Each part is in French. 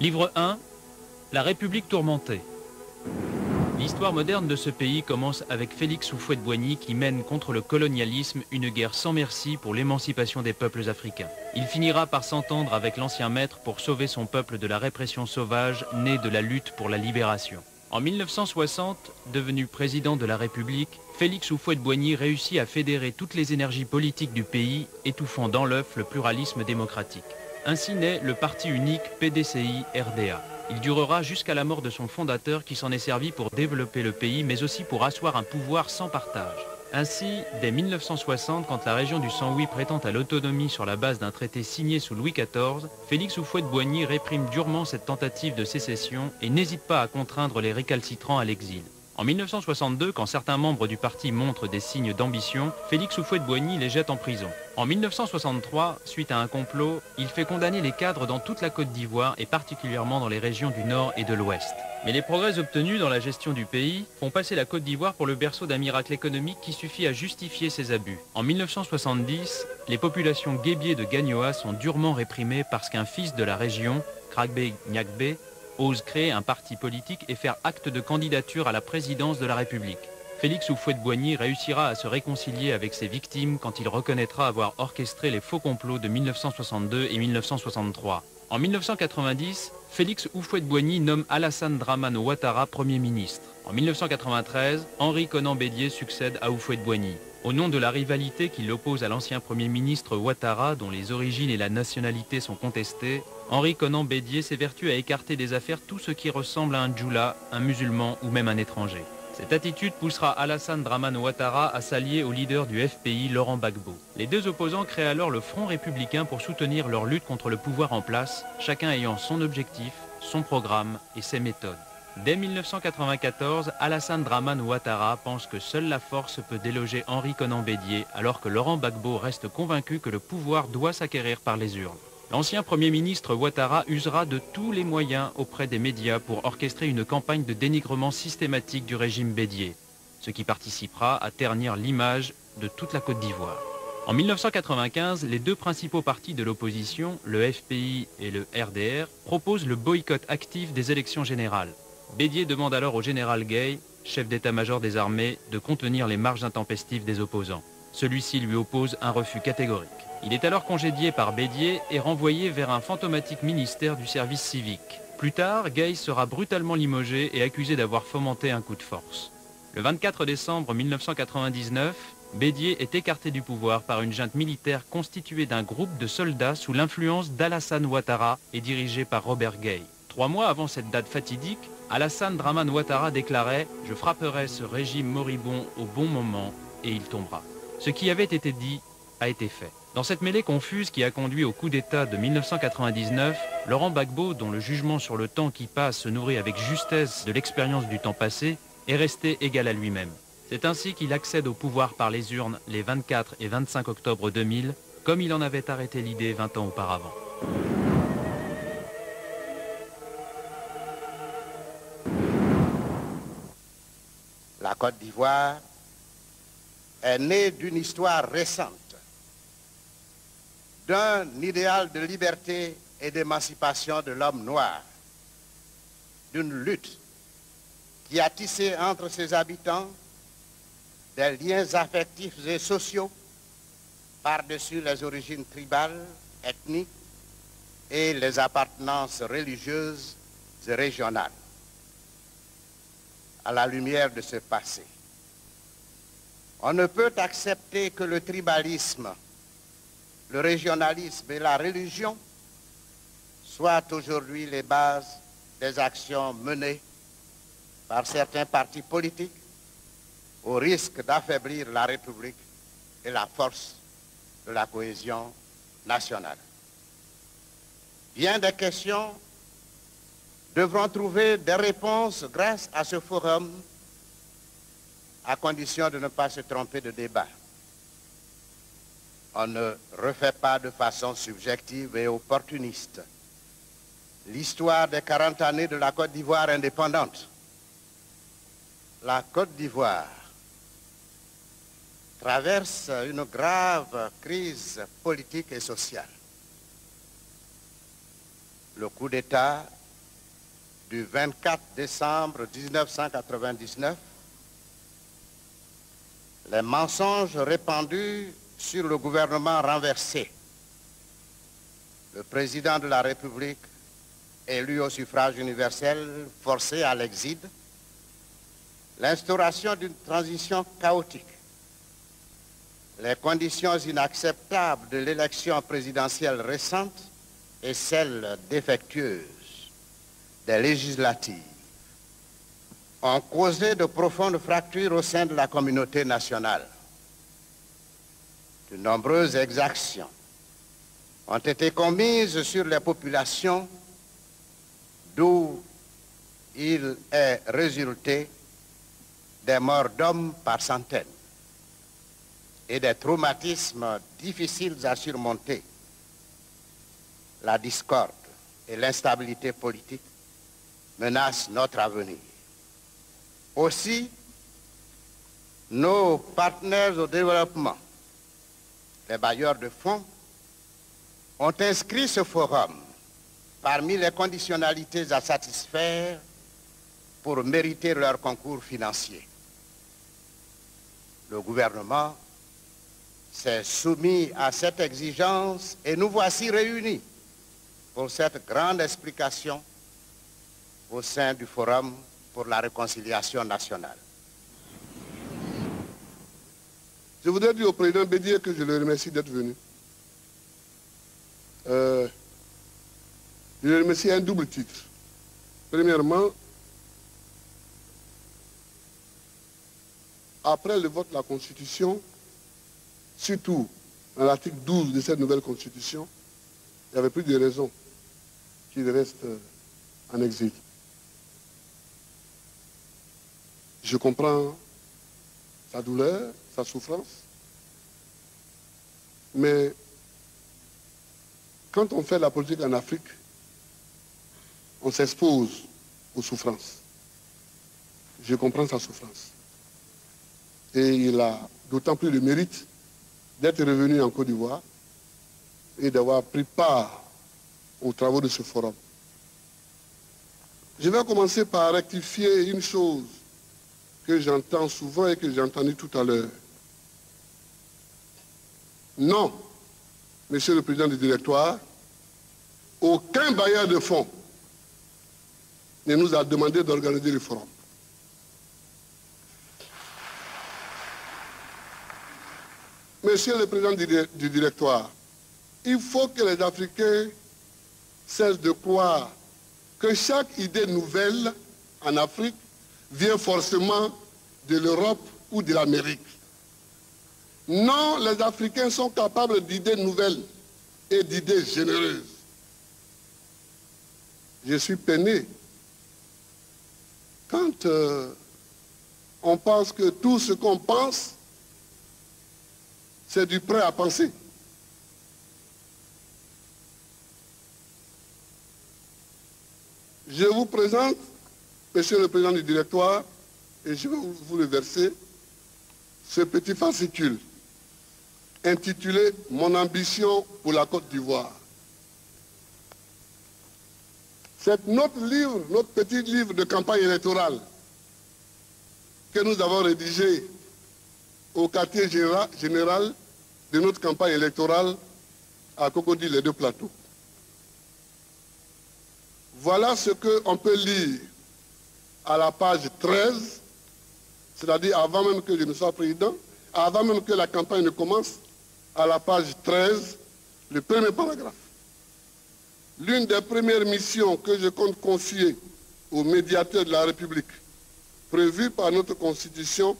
Livre 1. La République tourmentée. L'histoire moderne de ce pays commence avec Félix Houphouët-Boigny qui mène contre le colonialisme une guerre sans merci pour l'émancipation des peuples africains. Il finira par s'entendre avec l'ancien maître pour sauver son peuple de la répression sauvage née de la lutte pour la libération. En 1960, devenu président de la République, Félix Houphouët-Boigny réussit à fédérer toutes les énergies politiques du pays, étouffant dans l'œuf le pluralisme démocratique. Ainsi naît le parti unique PDCI-RDA. Il durera jusqu'à la mort de son fondateur qui s'en est servi pour développer le pays, mais aussi pour asseoir un pouvoir sans partage. Ainsi, dès 1960, quand la région du Saint-Louis prétend à l'autonomie sur la base d'un traité signé sous Louis XIV, Félix Houphouët-Boigny réprime durement cette tentative de sécession et n'hésite pas à contraindre les récalcitrants à l'exil. En 1962, quand certains membres du parti montrent des signes d'ambition, Félix Houphouët-Boigny les jette en prison. En 1963, suite à un complot, il fait condamner les cadres dans toute la Côte d'Ivoire et particulièrement dans les régions du Nord et de l'Ouest. Mais les progrès obtenus dans la gestion du pays font passer la Côte d'Ivoire pour le berceau d'un miracle économique qui suffit à justifier ses abus. En 1970, les populations guébiées de Gagnoa sont durement réprimées parce qu'un fils de la région, Kragbe Nyakbe, ose créer un parti politique et faire acte de candidature à la présidence de la République. Félix Houphouët-Boigny réussira à se réconcilier avec ses victimes quand il reconnaîtra avoir orchestré les faux complots de 1962 et 1963. En 1990, Félix Houphouët-Boigny nomme Alassane Dramane Ouattara Premier ministre. En 1993, Henri Konan Bédié succède à Houphouët-Boigny. Au nom de la rivalité qui l'oppose à l'ancien Premier ministre Ouattara, dont les origines et la nationalité sont contestées, Henri Konan Bédié s'évertue à écarter des affaires tout ce qui ressemble à un djoula, un musulman ou même un étranger. Cette attitude poussera Alassane Dramane Ouattara à s'allier au leader du FPI, Laurent Gbagbo. Les deux opposants créent alors le Front républicain pour soutenir leur lutte contre le pouvoir en place, chacun ayant son objectif, son programme et ses méthodes. Dès 1994, Alassane Dramane Ouattara pense que seule la force peut déloger Henri Konan Bédié, alors que Laurent Gbagbo reste convaincu que le pouvoir doit s'acquérir par les urnes. L'ancien Premier ministre Ouattara usera de tous les moyens auprès des médias pour orchestrer une campagne de dénigrement systématique du régime Bédié, ce qui participera à ternir l'image de toute la Côte d'Ivoire. En 1995, les deux principaux partis de l'opposition, le FPI et le RDR, proposent le boycott actif des élections générales. Bédié demande alors au général Gay, chef d'état-major des armées, de contenir les marches intempestives des opposants. Celui-ci lui oppose un refus catégorique. Il est alors congédié par Bédié et renvoyé vers un fantomatique ministère du service civique. Plus tard, Gay sera brutalement limogé et accusé d'avoir fomenté un coup de force. Le 24 décembre 1999, Bédié est écarté du pouvoir par une junte militaire constituée d'un groupe de soldats sous l'influence d'Alassane Ouattara et dirigé par Robert Gay. 3 mois avant cette date fatidique, Alassane Dramane Ouattara déclarait « Je frapperai ce régime moribond au bon moment et il tombera ». Ce qui avait été dit a été fait. Dans cette mêlée confuse qui a conduit au coup d'État de 1999, Laurent Gbagbo, dont le jugement sur le temps qui passe se nourrit avec justesse de l'expérience du temps passé, est resté égal à lui-même. C'est ainsi qu'il accède au pouvoir par les urnes les 24 et 25 octobre 2000, comme il en avait arrêté l'idée 20 ans auparavant. La Côte d'Ivoire est née d'une histoire récente, d'un idéal de liberté et d'émancipation de l'homme noir, d'une lutte qui a tissé entre ses habitants des liens affectifs et sociaux par-dessus les origines tribales, ethniques et les appartenances religieuses et régionales. À la lumière de ce passé, on ne peut accepter que le tribalisme, le régionalisme et la religion soient aujourd'hui les bases des actions menées par certains partis politiques au risque d'affaiblir la République et la force de la cohésion nationale. Bien des questions devront trouver des réponses grâce à ce forum, à condition de ne pas se tromper de débat. On ne refait pas de façon subjective et opportuniste l'histoire des 40 années de la Côte d'Ivoire indépendante. La Côte d'Ivoire traverse une grave crise politique et sociale. Le coup d'État du 24 décembre 1999, les mensonges répandus sur le gouvernement renversé, le président de la République élu au suffrage universel forcé à l'exil, l'instauration d'une transition chaotique, les conditions inacceptables de l'élection présidentielle récente et celles défectueuses des législatives ont causé de profondes fractures au sein de la communauté nationale. De nombreuses exactions ont été commises sur les populations, d'où il est résulté des morts d'hommes par centaines et des traumatismes difficiles à surmonter. La discorde et l'instabilité politique menacent notre avenir. Aussi, nos partenaires au développement, les bailleurs de fonds, ont inscrit ce forum parmi les conditionnalités à satisfaire pour mériter leur concours financier. Le gouvernement s'est soumis à cette exigence et nous voici réunis pour cette grande explication au sein du Forum pour la réconciliation nationale. Je voudrais dire au président Bédié que je le remercie d'être venu. Je le remercie à un double titre. Premièrement, après le vote de la Constitution, surtout dans l'article 12 de cette nouvelle Constitution, il n'y avait plus de raison qu'il reste en exil. Je comprends sa douleur, sa souffrance, mais quand on fait la politique en Afrique, on s'expose aux souffrances. Je comprends sa souffrance. Et il a d'autant plus le mérite d'être revenu en Côte d'Ivoire et d'avoir pris part aux travaux de ce forum. Je vais commencer par rectifier une chose que j'entends souvent et que j'ai entendu tout à l'heure. Non, Monsieur le Président du Directoire, aucun bailleur de fonds ne nous a demandé d'organiser le forum. Monsieur le Président du Directoire, il faut que les Africains cessent de croire que chaque idée nouvelle en Afrique vient forcément de l'Europe ou de l'Amérique. Non, les Africains sont capables d'idées nouvelles et d'idées généreuses. Je suis peiné quand on pense que tout ce qu'on pense, c'est du prêt à penser. Je vous présente, Monsieur le Président du Directoire, et je vais vous le verser, ce petit fascicule intitulé « Mon ambition pour la Côte d'Ivoire ». C'est notre livre, notre petit livre de campagne électorale que nous avons rédigé au quartier général de notre campagne électorale à Cocody, les Deux Plateaux. Voilà ce qu'on peut lire à la page 13, c'est-à-dire avant même que je ne sois président, avant même que la campagne ne commence, à la page 13, le premier paragraphe. L'une des premières missions que je compte confier au médiateur de la République, prévue par notre Constitution,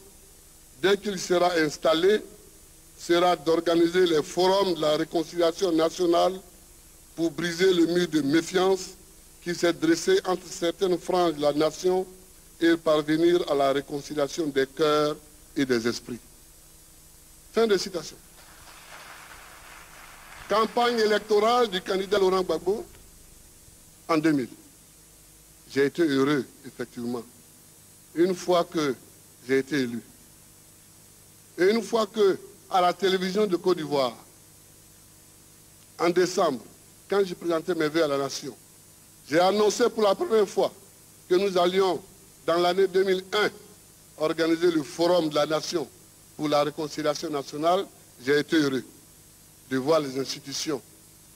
dès qu'il sera installé, sera d'organiser les forums de la réconciliation nationale pour briser le mur de méfiance qui s'est dressé entre certaines franges de la nation et parvenir à la réconciliation des cœurs et des esprits. Fin de citation. Campagne électorale du candidat Laurent Gbagbo en 2000. J'ai été heureux, effectivement, une fois que j'ai été élu. Et une fois que, à la télévision de Côte d'Ivoire, en décembre, quand j'ai présenté mes vœux à la nation, j'ai annoncé pour la première fois que nous allions, dans l'année 2001, organiser le Forum de la Nation pour la réconciliation nationale, j'ai été heureux de voir les institutions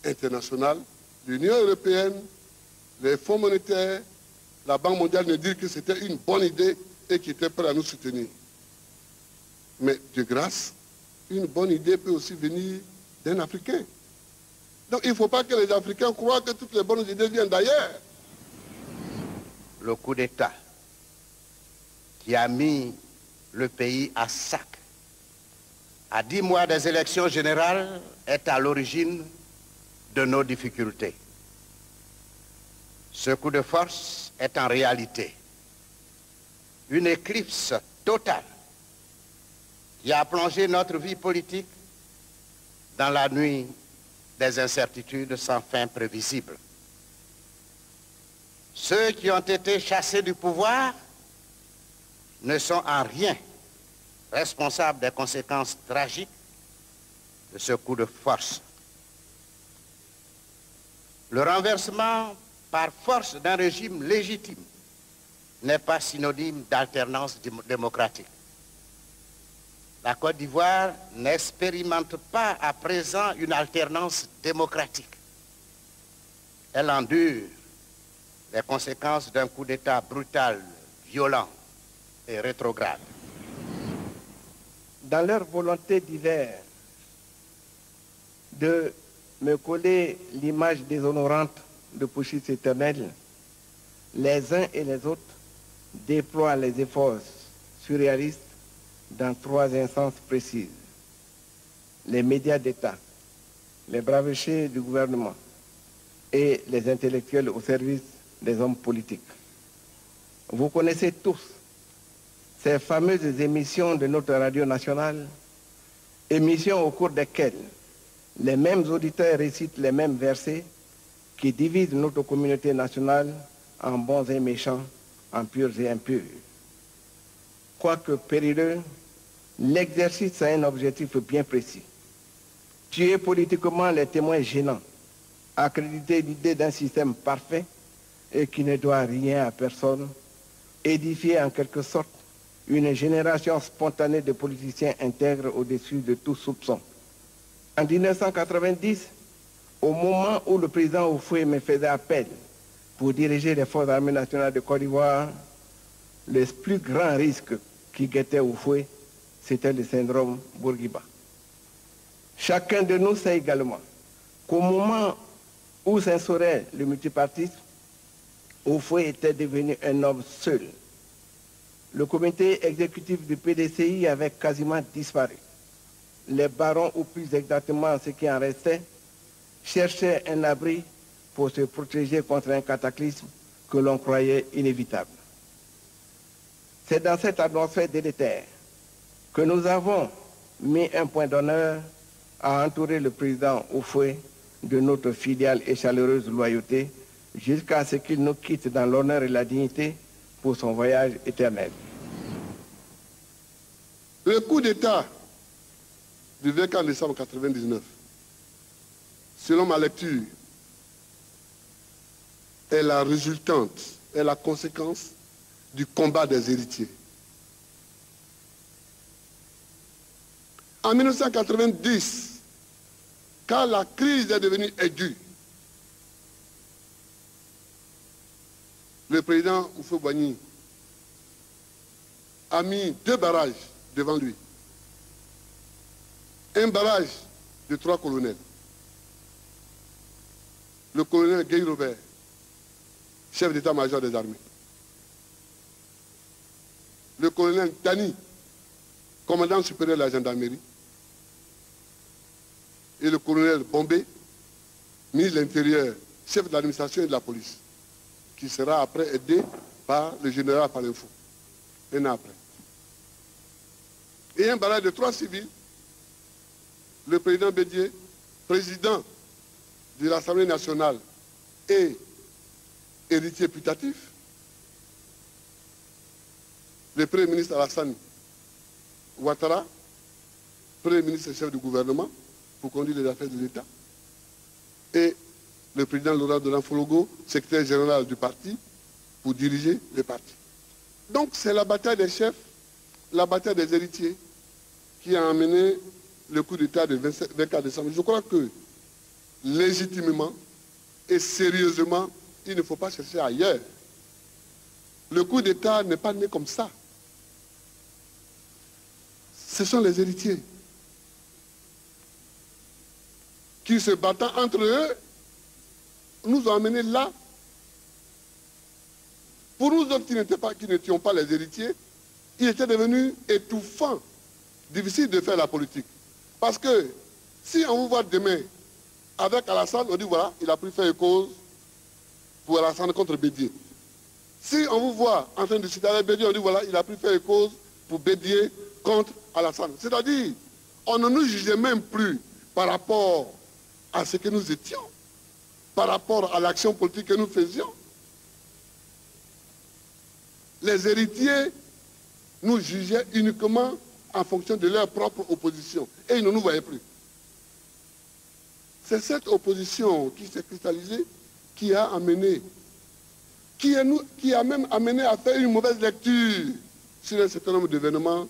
internationales, l'Union européenne, les fonds monétaires, la Banque mondiale nous dire que c'était une bonne idée et qu'ils étaient prêts à nous soutenir. Mais de grâce, une bonne idée peut aussi venir d'un Africain. Donc il ne faut pas que les Africains croient que toutes les bonnes idées viennent d'ailleurs. Le coup d'État qui a mis le pays à sac à 10 mois des élections générales est à l'origine de nos difficultés. Ce coup de force est en réalité une éclipse totale qui a plongé notre vie politique dans la nuit des incertitudes sans fin prévisibles. Ceux qui ont été chassés du pouvoir ne sont en rien responsables des conséquences tragiques de ce coup de force. Le renversement par force d'un régime légitime n'est pas synonyme d'alternance démocratique. La Côte d'Ivoire n'expérimente pas à présent une alternance démocratique. Elle endure les conséquences d'un coup d'État brutal, violent et rétrograde. Dans leur volonté diverse de me coller l'image déshonorante de Puchis éternel, les uns et les autres déploient les efforts surréalistes dans 3 instances précises. Les médias d'État, les bravechers du gouvernement et les intellectuels au service des hommes politiques. Vous connaissez tous ces fameuses émissions de notre radio nationale, émissions au cours desquelles les mêmes auditeurs récitent les mêmes versets qui divisent notre communauté nationale en bons et méchants, en purs et impurs. Quoique périlleux, l'exercice a un objectif bien précis. Tuer politiquement les témoins gênants, accréditer l'idée d'un système parfait et qui ne doit rien à personne, édifier en quelque sorte une génération spontanée de politiciens intègres au-dessus de tout soupçon. En 1990, au moment où le président Houphouët me faisait appel pour diriger les forces armées nationales de Côte d'Ivoire, le plus grand risque qui guettait Houphouët, c'était le syndrome Bourguiba. Chacun de nous sait également qu'au moment où s'instaurait le multipartisme, Houphouët était devenu un homme seul. Le comité exécutif du PDCI avait quasiment disparu. Les barons, ou plus exactement ce qui en restait, cherchaient un abri pour se protéger contre un cataclysme que l'on croyait inévitable. C'est dans cette atmosphère délétère que nous avons mis un point d'honneur à entourer le président Houphouët de notre filiale et chaleureuse loyauté jusqu'à ce qu'il nous quitte dans l'honneur et la dignité pour son voyage éternel. Le coup d'État du 24 décembre 1999, selon ma lecture, est la résultante, est la conséquence du combat des héritiers. En 1990, quand la crise est devenue aiguë, le président Houphouët-Boigny a mis 2 barrages devant lui. Un barrage de 3 colonels. Le colonel Guy Robert, chef d'état-major des armées. Le colonel Tani, commandant supérieur de la gendarmerie. Et le colonel Bombé, ministre de l'Intérieur, chef de l'administration et de la police, qui sera après aidé par le général Palinfo, un an après. Et un barrage de 3 civils, le président Bédier, président de l'Assemblée nationale et héritier putatif, le premier ministre Alassane Ouattara, premier ministre et chef du gouvernement pour conduire les affaires de l'État, et le président Laurent Delan Fologo, secrétaire général du parti, pour diriger les partis. Donc c'est la bataille des chefs, la bataille des héritiers qui a amené le coup d'État du 24 décembre. Je crois que légitimement et sérieusement, il ne faut pas chercher ailleurs. Le coup d'État n'est pas né comme ça. Ce sont les héritiers qui, se battant entre eux, nous ont amenés là. Pour nous autres qui n'étions pas les héritiers, il était devenu étouffant, difficile de faire la politique. Parce que si on vous voit demain avec Alassane, on dit voilà, il a pris fait cause pour Alassane contre Bédier. Si on vous voit en train de citer avec Bédier, on dit voilà, il a pris fait cause pour Bédier contre Alassane. C'est-à-dire, on ne nous jugeait même plus par rapport à ce que nous étions, par rapport à l'action politique que nous faisions. Les héritiers nous jugeaient uniquement en fonction de leur propre opposition. Et ils ne nous voyaient plus. C'est cette opposition qui s'est cristallisée qui a amené, qui a même amené à faire une mauvaise lecture sur un certain nombre d'événements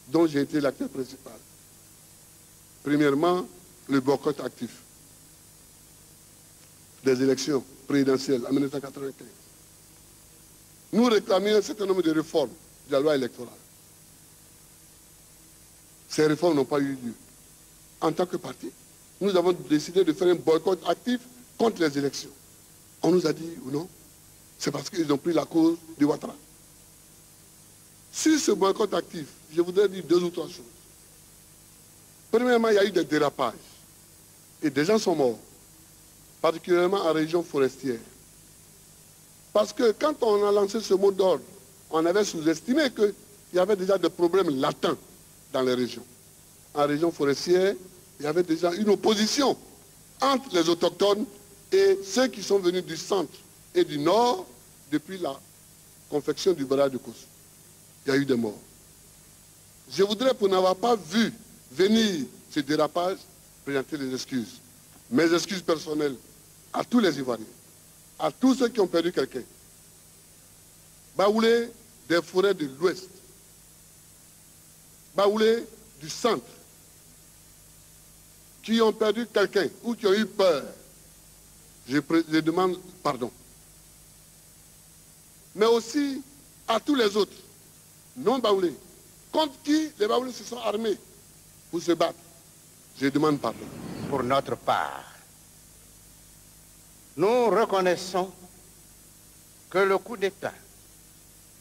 dont j'ai été l'acteur principal. Premièrement, le boycott actif des élections présidentielles en 1995. Nous réclamions un certain nombre de réformes de la loi électorale. Ces réformes n'ont pas eu lieu. En tant que parti, nous avons décidé de faire un boycott actif contre les élections. On nous a dit, ou non, c'est parce qu'ils ont pris la cause de Ouattara. Sur ce boycott actif, je voudrais dire 2 ou 3 choses. Premièrement, il y a eu des dérapages. Et des gens sont morts, particulièrement en région forestière. Parce que quand on a lancé ce mot d'ordre, on avait sous-estimé qu'il y avait déjà des problèmes latents dans les régions. En région forestière, il y avait déjà une opposition entre les autochtones et ceux qui sont venus du centre et du nord depuis la confection du barrage de Kossou. Il y a eu des morts. Je voudrais, pour n'avoir pas vu venir ce dérapage, présenter des excuses. Mes excuses personnelles à tous les Ivoiriens, à tous ceux qui ont perdu quelqu'un. Baoulé des forêts de l'Ouest, Baoulé du centre, qui ont perdu quelqu'un ou qui ont eu peur, je demande pardon. Mais aussi à tous les autres, non baoulés, contre qui les baoulés se sont armés pour se battre. Je demande pardon. Pour notre part, nous reconnaissons que le coup d'État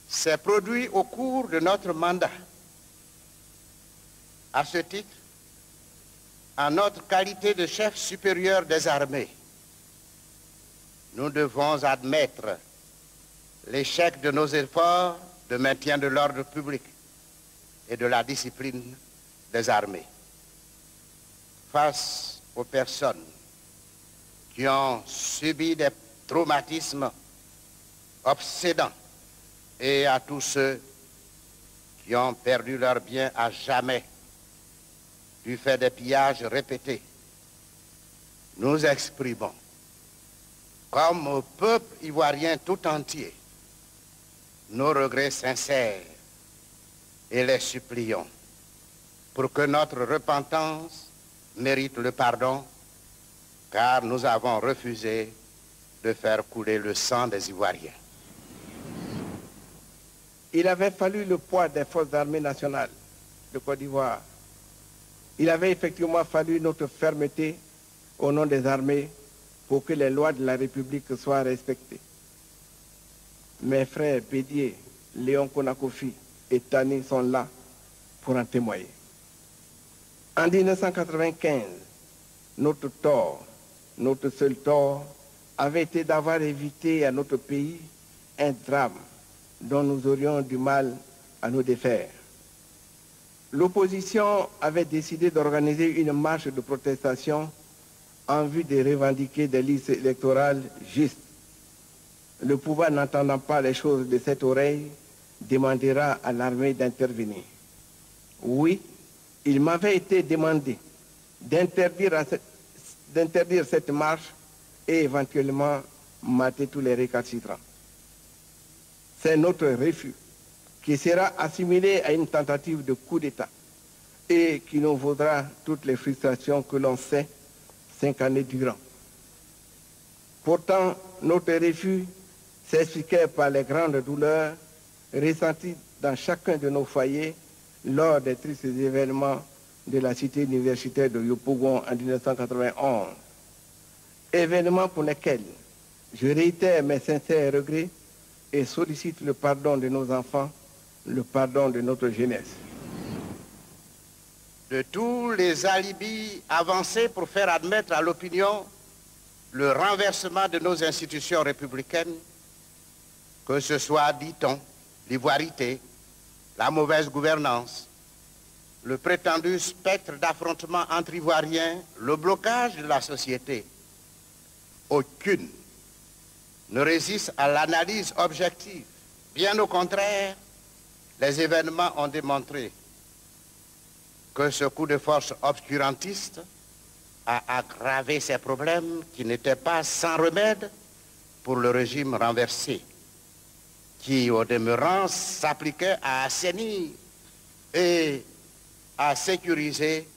s'est produit au cours de notre mandat. À ce titre, en notre qualité de chef supérieur des armées, nous devons admettre l'échec de nos efforts de maintien de l'ordre public et de la discipline des armées. Face aux personnes qui ont subi des traumatismes obsédants et à tous ceux qui ont perdu leurs biens à jamais du fait des pillages répétés, nous exprimons, comme au peuple ivoirien tout entier, nos regrets sincères et les supplions pour que notre repentance mérite le pardon, car nous avons refusé de faire couler le sang des Ivoiriens. Il avait fallu le poids des forces armées nationales de Côte d'Ivoire. Il avait effectivement fallu notre fermeté au nom des armées pour que les lois de la République soient respectées. Mes frères Bédier, Léon Konakofi et Tani sont là pour en témoigner. En 1995, notre tort, notre seul tort, avait été d'avoir évité à notre pays un drame dont nous aurions du mal à nous défaire. L'opposition avait décidé d'organiser une marche de protestation en vue de revendiquer des listes électorales justes. Le pouvoir, n'entendant pas les choses de cette oreille, demandera à l'armée d'intervenir. Oui, il m'avait été demandé d'interdire cette marche et éventuellement mater tous les récalcitrants. c'est notre refus qui sera assimilé à une tentative de coup d'État et qui nous vaudra toutes les frustrations que l'on sait 5 années durant. Pourtant, notre refus s'expliquait par les grandes douleurs ressenties dans chacun de nos foyers lors des tristes événements de la cité universitaire de Yopougon en 1991. Événements pour lesquels je réitère mes sincères regrets et sollicite le pardon de nos enfants, le pardon de notre jeunesse. De tous les alibis avancés pour faire admettre à l'opinion le renversement de nos institutions républicaines, que ce soit, dit-on, l'ivoirité, la mauvaise gouvernance, le prétendu spectre d'affrontement entre Ivoiriens, le blocage de la société, aucune ne résiste à l'analyse objective. Bien au contraire, les événements ont démontré que ce coup de force obscurantiste a aggravé ces problèmes qui n'étaient pas sans remède pour le régime renversé, qui au demeurant s'appliquait à assainir et à sécuriser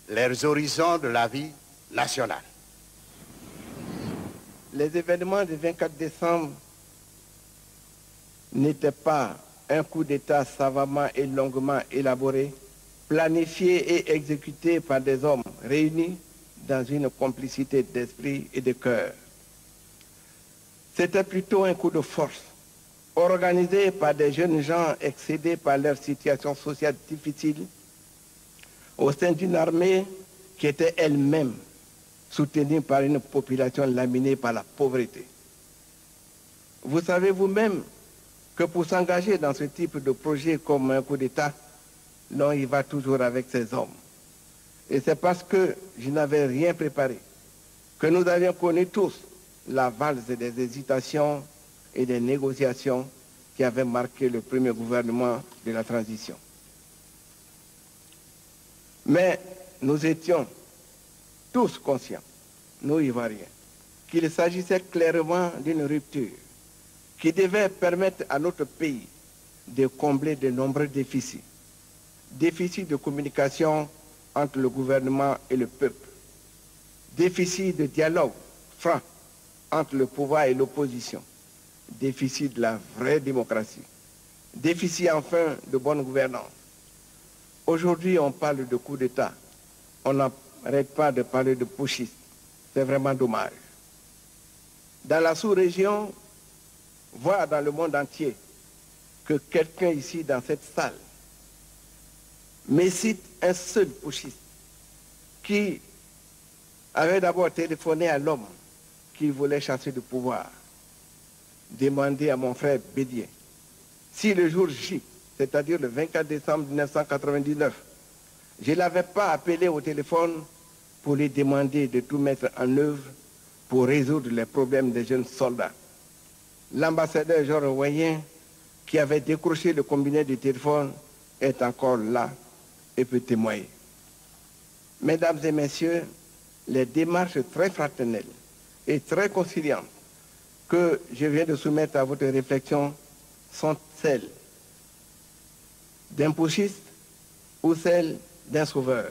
les horizons de la vie nationale. Les événements du 24 décembre n'étaient pas un coup d'État savamment et longuement élaboré, planifié et exécuté par des hommes réunis dans une complicité d'esprit et de cœur. C'était plutôt un coup de force, organisé par des jeunes gens excédés par leur situation sociale difficile, au sein d'une armée qui était elle-même soutenue par une population laminée par la pauvreté. Vous savez vous-même que pour s'engager dans ce type de projet comme un coup d'État, l'on y va toujours avec ses hommes. Et c'est parce que je n'avais rien préparé que nous avions connu tous la valse des hésitations et des négociations qui avaient marqué le premier gouvernement de la transition. Mais nous étions tous conscients, nous Ivoiriens, qu'il s'agissait clairement d'une rupture qui devait permettre à notre pays de combler de nombreux déficits. Déficit de communication entre le gouvernement et le peuple. Déficit de dialogue franc entre le pouvoir et l'opposition. Déficit de la vraie démocratie. Déficit enfin de bonne gouvernance. Aujourd'hui, on parle de coup d'État. On n'arrête pas de parler de putschistes. C'est vraiment dommage. Dans la sous-région, voire dans le monde entier, que quelqu'un ici dans cette salle me cite un seul putschiste qui avait d'abord téléphoné à l'homme qui voulait chasser du pouvoir, demander à mon frère Bédier si le jour J, c'est-à-dire le 24 décembre 1999, je ne l'avais pas appelé au téléphone pour lui demander de tout mettre en œuvre pour résoudre les problèmes des jeunes soldats. L'ambassadeur Georges Royen, qui avait décroché le combiné du téléphone, est encore là et peut témoigner. Mesdames et messieurs, les démarches très fraternelles et très conciliantes que je viens de soumettre à votre réflexion sont celles d'un putschiste ou celles d'un sauveur.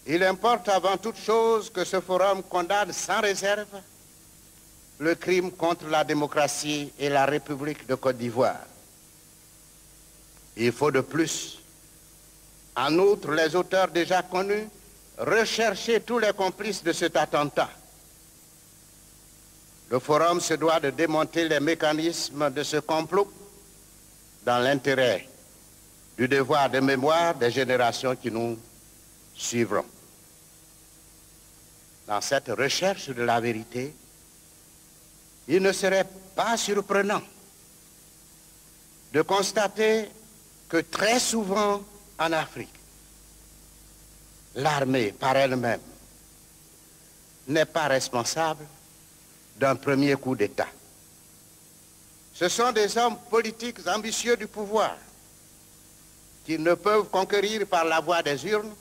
Il importe avant toute chose que ce forum condamne sans réserve le crime contre la démocratie et la République de Côte d'Ivoire. Il faut de plus, en outre, les auteurs déjà connus, rechercher tous les complices de cet attentat. Le forum se doit de démonter les mécanismes de ce complot dans l'intérêt du devoir de mémoire des générations qui nous suivront. Dans cette recherche de la vérité, il ne serait pas surprenant de constater que très souvent en Afrique, l'armée par elle-même n'est pas responsable d'un premier coup d'État. Ce sont des hommes politiques ambitieux du pouvoir qui ne peuvent conquérir par la voie des urnes,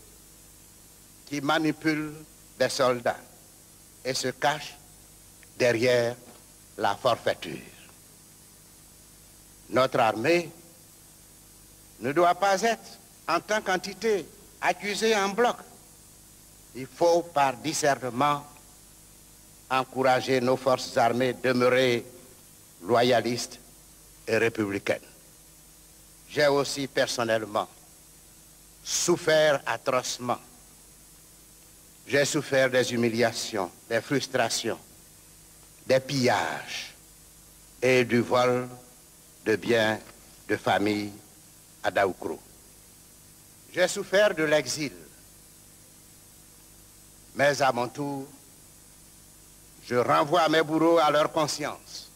qui manipulent des soldats et se cachent derrière la forfaiture. Notre armée ne doit pas être, en tant qu'entité, accusée en bloc. Il faut, par discernement, encourager nos forces armées à demeurer loyalistes et républicaines. J'ai aussi personnellement souffert atrocement. J'ai souffert des humiliations, des frustrations, des pillages et du vol de biens de famille à Daoukro. J'ai souffert de l'exil, mais à mon tour, je renvoie mes bourreaux à leur conscience.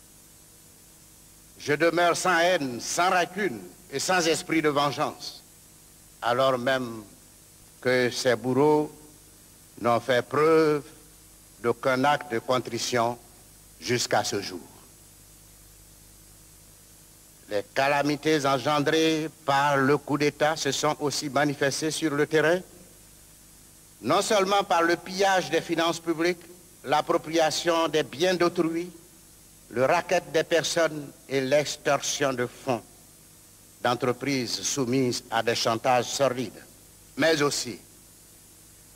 Je demeure sans haine, sans rancune et sans esprit de vengeance, alors même que ces bourreaux n'ont fait preuve d'aucun acte de contrition jusqu'à ce jour. Les calamités engendrées par le coup d'État se sont aussi manifestées sur le terrain, non seulement par le pillage des finances publiques, l'appropriation des biens d'autrui, le racket des personnes et l'extorsion de fonds d'entreprises soumises à des chantages sordides, mais aussi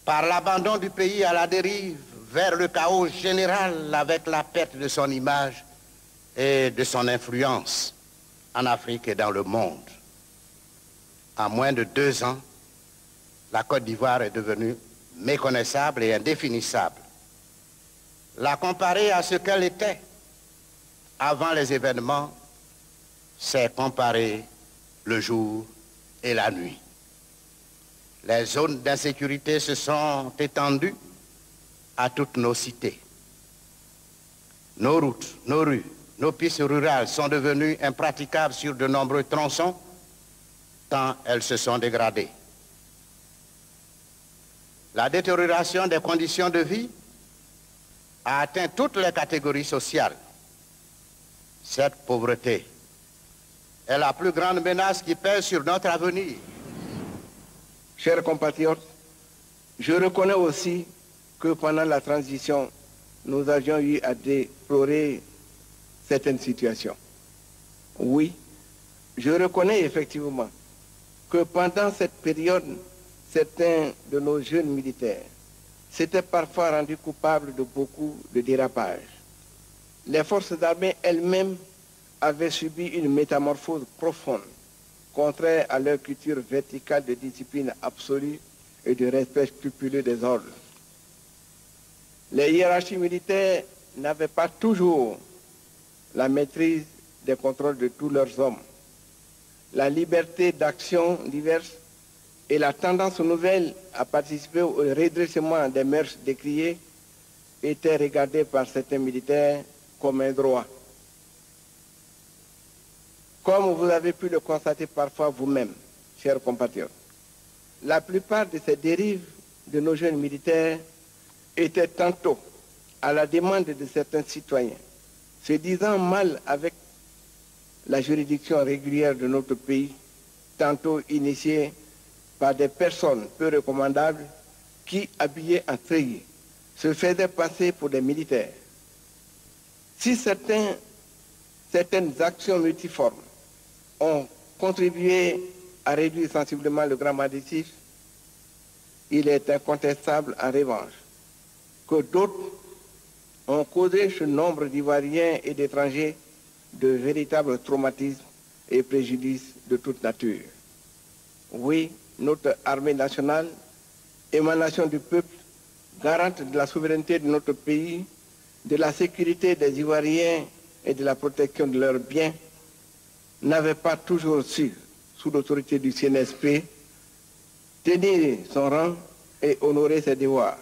par l'abandon du pays à la dérive vers le chaos général avec la perte de son image et de son influence en Afrique et dans le monde. En moins de 2 ans, la Côte d'Ivoire est devenue méconnaissable et indéfinissable. La comparer à ce qu'elle était avant les événements, c'est comparer le jour et la nuit. Les zones d'insécurité se sont étendues à toutes nos cités. Nos routes, nos rues, nos pistes rurales sont devenues impraticables sur de nombreux tronçons, tant elles se sont dégradées. La détérioration des conditions de vie a atteint toutes les catégories sociales. Cette pauvreté est la plus grande menace qui pèse sur notre avenir. Chers compatriotes, je reconnais aussi que pendant la transition, nous avions eu à déplorer certaines situations. Oui, je reconnais effectivement que pendant cette période, certains de nos jeunes militaires s'étaient parfois rendus coupables de beaucoup de dérapages. Les forces armées elles-mêmes avaient subi une métamorphose profonde, contraire à leur culture verticale de discipline absolue et de respect scrupuleux des ordres. Les hiérarchies militaires n'avaient pas toujours la maîtrise des contrôles de tous leurs hommes. La liberté d'action diverse et la tendance nouvelle à participer au redressement des mœurs décriées étaient regardées par certains militaires comme un droit. Comme vous avez pu le constater parfois vous-même, chers compatriotes, la plupart de ces dérives de nos jeunes militaires étaient tantôt à la demande de certains citoyens, se disant mal avec la juridiction régulière de notre pays, tantôt initiée par des personnes peu recommandables qui, habillées en treillis, se faisaient passer pour des militaires. Si certaines actions multiformes ont contribué à réduire sensiblement le grand massif, il est incontestable en revanche que d'autres ont causé chez nombre d'Ivoiriens et d'étrangers de véritables traumatismes et préjudices de toute nature. Oui, notre armée nationale, émanation du peuple, garante de la souveraineté de notre pays, de la sécurité des Ivoiriens et de la protection de leurs biens, n'avait pas toujours su, sous l'autorité du CNSP, tenir son rang et honorer ses devoirs.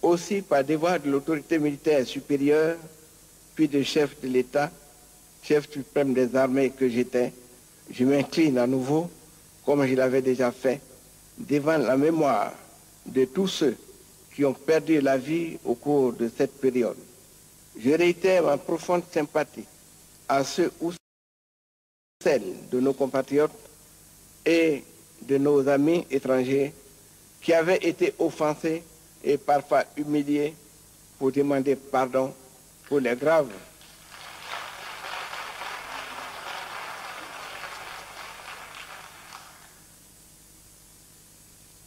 Aussi, par devoir de l'autorité militaire supérieure, puis de chef de l'État, chef suprême des armées que j'étais, je m'incline à nouveau, comme je l'avais déjà fait, devant la mémoire de tous ceux qui ont perdu la vie au cours de cette période. Je réitère ma profonde sympathie à ceux ou celles de nos compatriotes et de nos amis étrangers qui avaient été offensés et parfois humiliés pour demander pardon pour les graves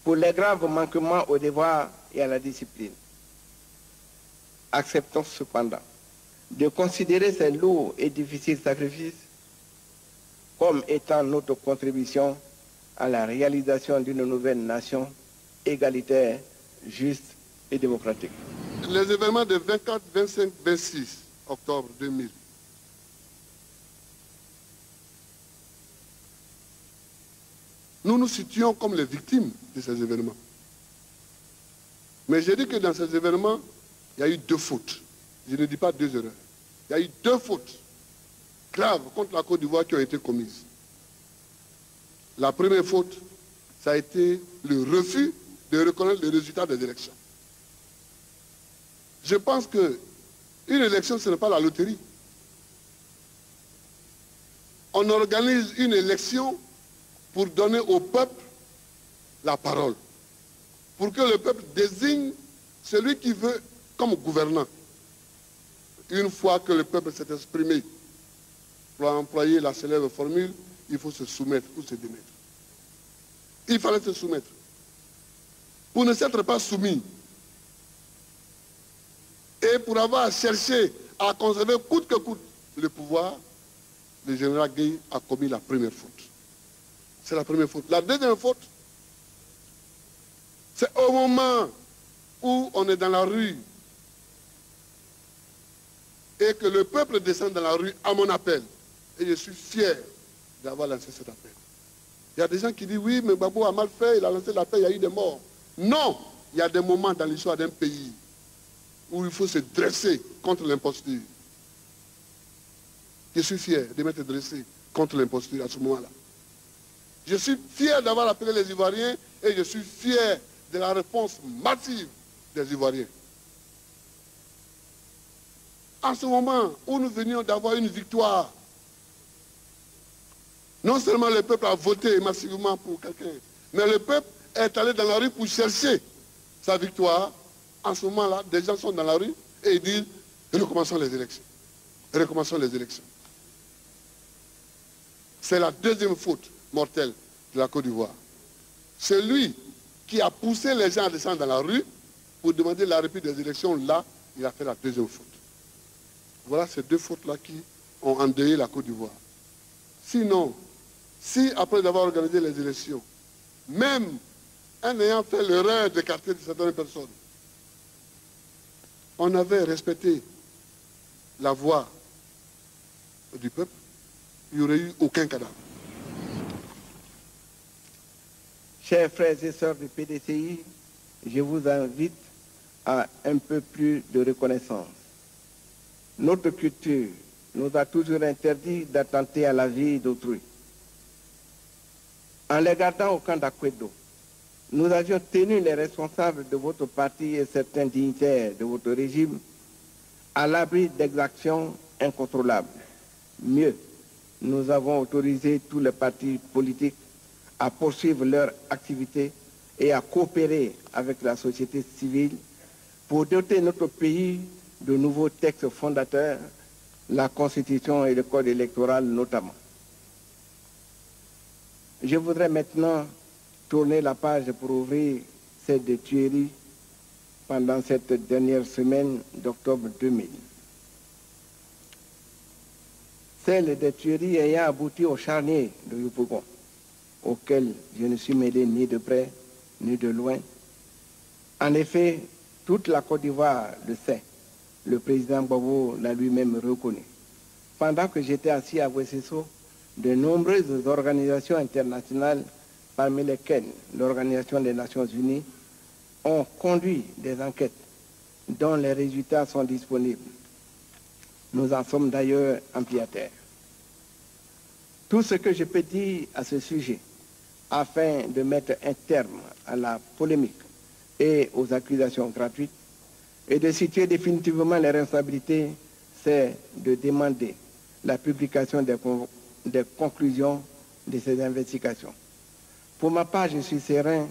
pour les graves manquements au devoir et à la discipline. Acceptons cependant de considérer ces lourds et difficiles sacrifices comme étant notre contribution à la réalisation d'une nouvelle nation égalitaire, juste et démocratique. Les événements de 24, 25, 26 octobre 2000 nous nous situons comme les victimes de ces événements. Mais j'ai dit que dans ces événements, il y a eu 2 fautes. Je ne dis pas 2 erreurs. Il y a eu 2 fautes graves contre la Côte d'Ivoire qui ont été commises. La première faute, ça a été le refus de reconnaître les résultats des élections. Je pense qu'une élection, ce n'est pas la loterie. On organise une élection pour donner au peuple la parole, pour que le peuple désigne celui qui veut comme gouvernant. Une fois que le peuple s'est exprimé, pour employer la célèbre formule, il faut se soumettre ou se démettre. Il fallait se soumettre. Pour ne s'être pas soumis, et pour avoir cherché à conserver coûte que coûte le pouvoir, le général Gueye a commis la première faute. C'est la première faute. La deuxième faute, c'est au moment où on est dans la rue et que le peuple descend dans la rue à mon appel. Et je suis fier d'avoir lancé cet appel. Il y a des gens qui disent, oui, mais Gbagbo a mal fait, il a lancé l'appel, il y a eu des morts. Non, il y a des moments dans l'histoire d'un pays où il faut se dresser contre l'imposture. Je suis fier de m'être dressé contre l'imposture à ce moment-là. Je suis fier d'avoir appelé les Ivoiriens et je suis fier de la réponse massive des Ivoiriens. En ce moment où nous venions d'avoir une victoire, non seulement le peuple a voté massivement pour quelqu'un, mais le peuple est allé dans la rue pour chercher sa victoire. En ce moment-là, des gens sont dans la rue et ils disent « recommençons les élections. Recommençons les élections. » C'est la deuxième faute mortelle de la Côte d'Ivoire. Celui qui a poussé les gens à descendre dans la rue pour demander la reprise des élections, là, il a fait la deuxième faute. Voilà ces 2 fautes-là qui ont endeuillé la Côte d'Ivoire. Sinon, si après avoir organisé les élections, même en ayant fait l'erreur d'écarter certaines personnes, on avait respecté la voix du peuple, il n'y aurait eu aucun cadavre. Chers frères et sœurs du PDCI, je vous invite à un peu plus de reconnaissance. Notre culture nous a toujours interdit d'attenter à la vie d'autrui. En les gardant au camp d'Akwedo, nous avions tenu les responsables de votre parti et certains dignitaires de votre régime à l'abri d'exactions incontrôlables. Mieux, nous avons autorisé tous les partis politiques à poursuivre leur activité et à coopérer avec la société civile pour doter notre pays de nouveaux textes fondateurs, la Constitution et le Code électoral notamment. Je voudrais maintenant tourner la page pour ouvrir celle des tueries pendant cette dernière semaine d'octobre 2000. Celle des tueries ayant abouti au charnier de Yopougon, auquel je ne suis mêlé ni de près ni de loin. En effet, toute la Côte d'Ivoire le sait. Le président Gbagbo l'a lui-même reconnu. Pendant que j'étais assis à Ouessessou, de nombreuses organisations internationales, parmi lesquelles l'Organisation des Nations Unies, ont conduit des enquêtes dont les résultats sont disponibles. Nous en sommes d'ailleurs en pied-à-terre. Tout ce que je peux dire à ce sujet, afin de mettre un terme à la polémique et aux accusations gratuites, et de situer définitivement les responsabilités, c'est de demander la publication des conclusions de ces investigations. Pour ma part, je suis serein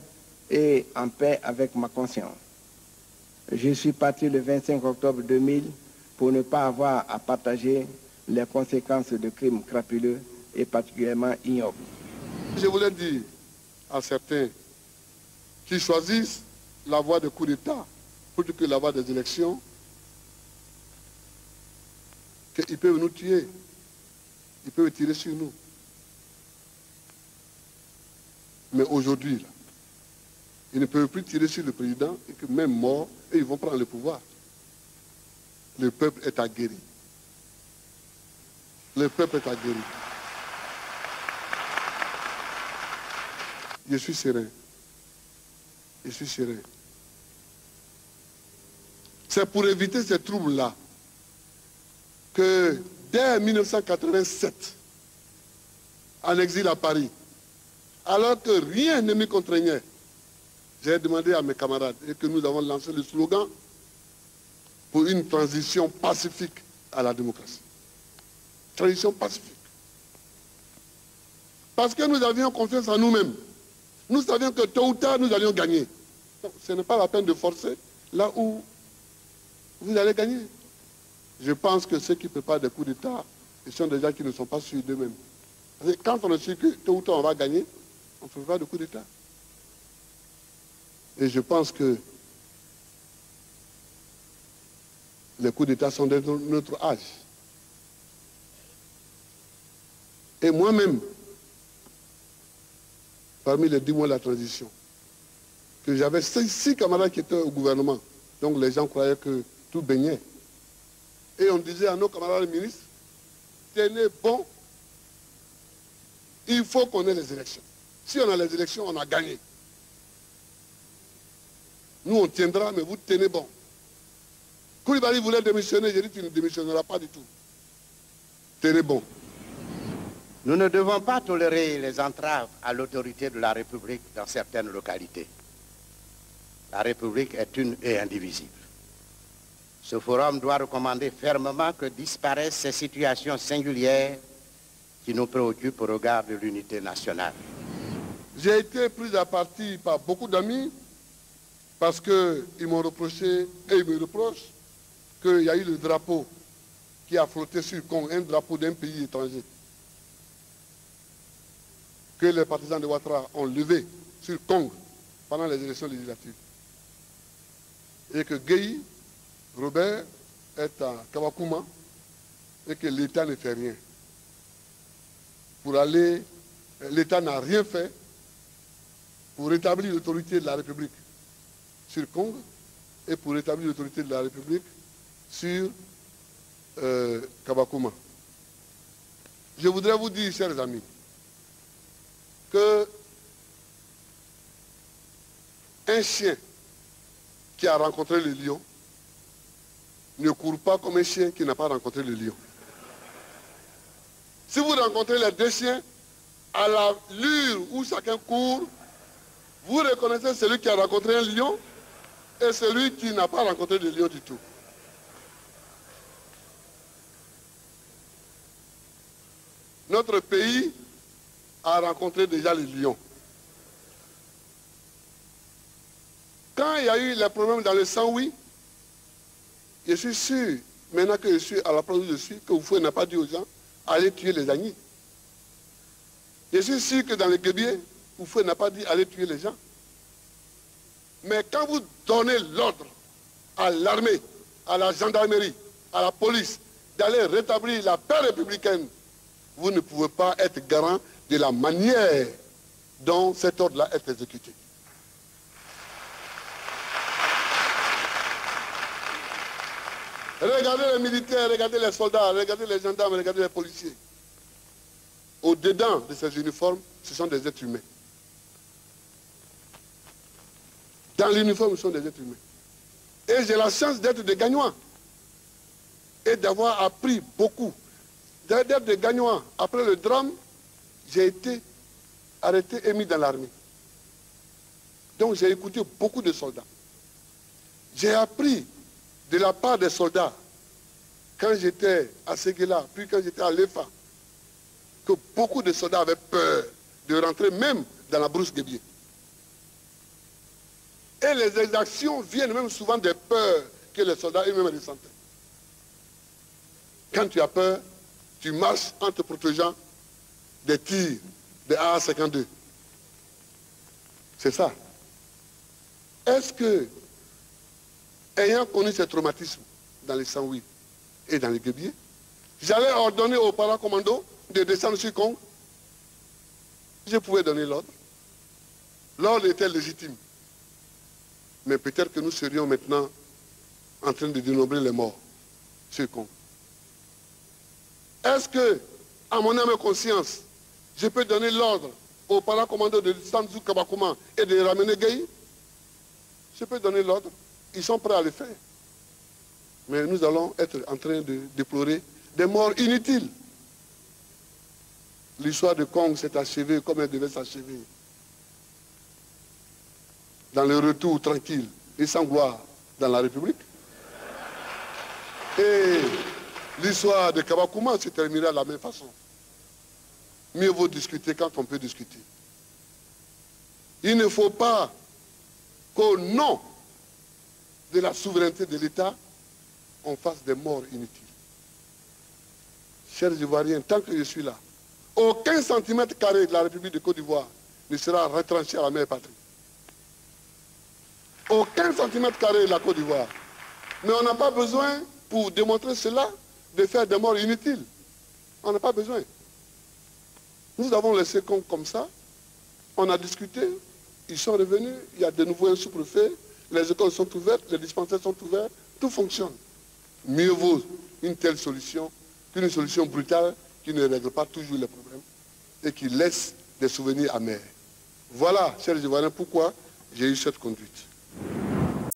et en paix avec ma conscience. Je suis parti le 25 octobre 2000 pour ne pas avoir à partager les conséquences de crimes crapuleux et particulièrement ignobles. Je voulais dire à certains qui choisissent la voie de coup d'État plutôt que la voie des élections, qu'ils peuvent nous tuer, ils peuvent tirer sur nous. Mais aujourd'hui, là, ils ne peuvent plus tirer sur le président et que même mort, et ils vont prendre le pouvoir. Le peuple est aguerri. Le peuple est aguerri. Je suis serein. Je suis serein. C'est pour éviter ces troubles-là que dès 1987, en exil à Paris, alors que rien ne me contraignait, j'ai demandé à mes camarades et que nous avons lancé le slogan pour une transition pacifique à la démocratie. Transition pacifique. Parce que nous avions confiance en nous-mêmes. Nous savions que tôt ou tard, nous allions gagner. Donc, ce n'est pas la peine de forcer là où vous allez gagner. Je pense que ceux qui préparent des coups d'État, ils sont des gens qui ne sont pas sûrs d'eux-mêmes. Quand on est sûr que tôt ou tard on va gagner, on ne fait pas de coups d'État. Et je pense que les coups d'État sont de notre âge. Et moi-même, parmi les 10 mois de la transition, que j'avais 6 camarades qui étaient au gouvernement, donc les gens croyaient que tout baignait. Et on disait à nos camarades ministres, tenez bon, il faut qu'on ait les élections. Si on a les élections, on a gagné. Nous, on tiendra, mais vous tenez bon. Koulibaly voulait démissionner, j'ai dit, tu ne démissionneras pas du tout. Tenez bon. Nous ne devons pas tolérer les entraves à l'autorité de la République dans certaines localités. La République est une et indivisible. Ce forum doit recommander fermement que disparaissent ces situations singulières qui nous préoccupent au regard de l'unité nationale. J'ai été pris à partie par beaucoup d'amis parce qu'ils m'ont reproché, et ils me reprochent, qu'il y a eu le drapeau qui a flotté sur le Congo, un drapeau d'un pays étranger, que les partisans de Ouattara ont levé sur le Congo pendant les élections législatives. Et que Gueye, Robert, est à Kawakouma et que l'État ne fait rien. L'État n'a rien fait pour rétablir l'autorité de la République sur le Congo et pour rétablir l'autorité de la République sur Kabakouma. Je voudrais vous dire, chers amis, que un chien qui a rencontré le lion ne court pas comme un chien qui n'a pas rencontré le lion. Si vous rencontrez les 2 chiens, à la l'allure où chacun court, vous reconnaissez celui qui a rencontré un lion et celui qui n'a pas rencontré de lion du tout. Notre pays a rencontré déjà les lions. Quand il y a eu les problèmes dans le Saint-Louis, je suis sûr, maintenant que je suis à la place où je suis, que vous n'a pas dit aux gens, allez tuer les agneaux. Je suis sûr que dans le Guébier, Oufoué n'a pas dit allez tuer les gens. Mais quand vous donnez l'ordre à l'armée, à la gendarmerie, à la police, d'aller rétablir la paix républicaine, vous ne pouvez pas être garant de la manière dont cet ordre-là est exécuté. Regardez les militaires, regardez les soldats, regardez les gendarmes, regardez les policiers. Au-dedans de ces uniformes, ce sont des êtres humains. Dans l'uniforme, ce sont des êtres humains. Et j'ai la chance d'être des Gagnois. Et d'avoir appris beaucoup. D'être des Gagnois. Après le drame, j'ai été arrêté et mis dans l'armée. Donc j'ai écouté beaucoup de soldats. J'ai appris de la part des soldats, quand j'étais à Séguéla, puis quand j'étais à Lefa, que beaucoup de soldats avaient peur de rentrer même dans la brousse Guébier. Et les exactions viennent même souvent des peurs que les soldats eux-mêmes ressentaient. Quand tu as peur, tu marches en te protégeant des tirs, des AA-52. C'est ça. Est-ce que, ayant connu ces traumatismes dans les Saint-Louis et dans les Guébiers, j'allais ordonner aux paracommandos de descendre sur Kong? Je pouvais donner l'ordre. L'ordre était légitime. Mais peut-être que nous serions maintenant en train de dénombrer les morts sur Kong. Est-ce que, à mon âme et conscience, je peux donner l'ordre aux paracommandos de descendre sur Kabakouma et de les ramener Gaï? Je peux donner l'ordre. Ils sont prêts à le faire. Mais nous allons être en train de déplorer des morts inutiles. L'histoire de Kong s'est achevée comme elle devait s'achever. Dans le retour tranquille et sans gloire dans la République. Et l'histoire de Kabakouma se terminera de la même façon. Mieux vaut discuter quand on peut discuter. Il ne faut pas qu'au nom de la souveraineté de l'État, on fasse des morts inutiles. Chers Ivoiriens, tant que je suis là, aucun centimètre carré de la République de Côte d'Ivoire ne sera retranché à la mère patrie. Aucun centimètre carré de la Côte d'Ivoire. Mais on n'a pas besoin, pour démontrer cela, de faire des morts inutiles. On n'a pas besoin. Nous avons laissé comme ça. On a discuté. Ils sont revenus. Il y a de nouveau un sous-préfet. Les écoles sont ouvertes. Les dispensaires sont ouverts. Tout fonctionne. Mieux vaut une telle solution qu'une solution brutale qui ne règle pas toujours les problèmes et qui laisse des souvenirs amers. Voilà, chers Ivoiriens, pourquoi j'ai eu cette conduite.